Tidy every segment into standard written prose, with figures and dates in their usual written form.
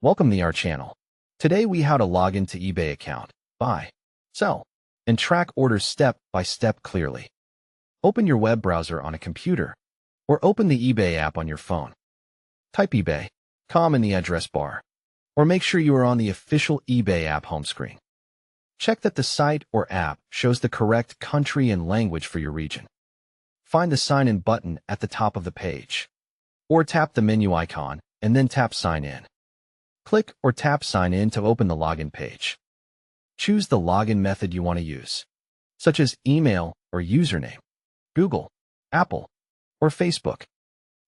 Welcome to our channel. Today we how to log into eBay account, buy, sell, and track orders step by step clearly. Open your web browser on a computer or open the eBay app on your phone. Type eBay.com in the address bar or make sure you are on the official eBay app home screen. Check that the site or app shows the correct country and language for your region. Find the sign in button at the top of the page or tap the menu icon and then tap sign in. Click or tap sign in to open the login page. Choose the login method you want to use, such as email or username, Google, Apple, or Facebook.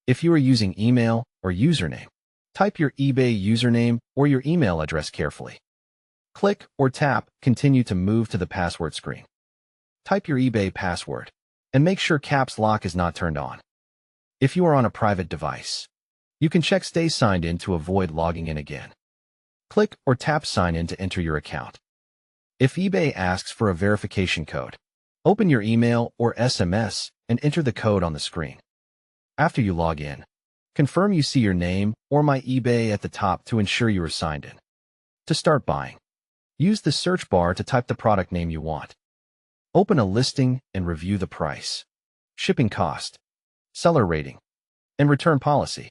If you are using email or username, type your eBay username or your email address carefully. Click or tap continue to move to the password screen. Type your eBay password and make sure caps lock is not turned on. If you are on a private device, you can check stay signed in to avoid logging in again. Click or tap sign in to enter your account. If eBay asks for a verification code, open your email or SMS and enter the code on the screen. After you log in, confirm you see your name or My eBay at the top to ensure you are signed in. To start buying, use the search bar to type the product name you want. Open a listing and review the price, shipping cost, seller rating, and return policy.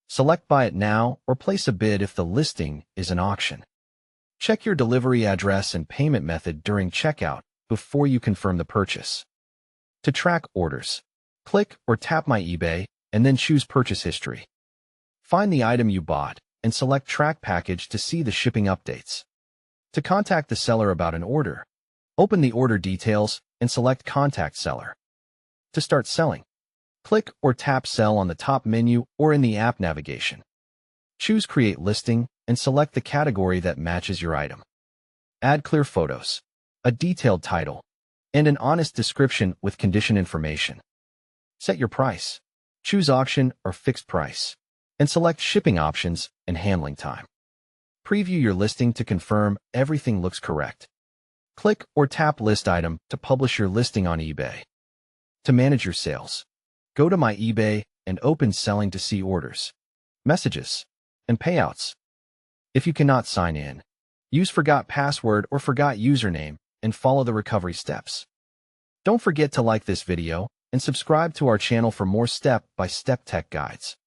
Select Buy It Now or place a bid if the listing is an auction. Check your delivery address and payment method during checkout before you confirm the purchase. To track orders, click or tap My eBay and then choose Purchase History. Find the item you bought and select Track Package to see the shipping updates. To contact the seller about an order, open the order details and select Contact Seller. To start selling, click or tap Sell on the top menu or in the app navigation. Choose Create Listing and select the category that matches your item. Add clear photos, a detailed title, and an honest description with condition information. Set your price. Choose Auction or Fixed Price, and select shipping options and handling time. Preview your listing to confirm everything looks correct. Click or tap List Item to publish your listing on eBay. To manage your sales, go to My eBay and open Selling to see orders, messages, and payouts. If you cannot sign in, use Forgot Password or Forgot Username and follow the recovery steps. Don't forget to like this video and subscribe to our channel for more step-by-step tech guides.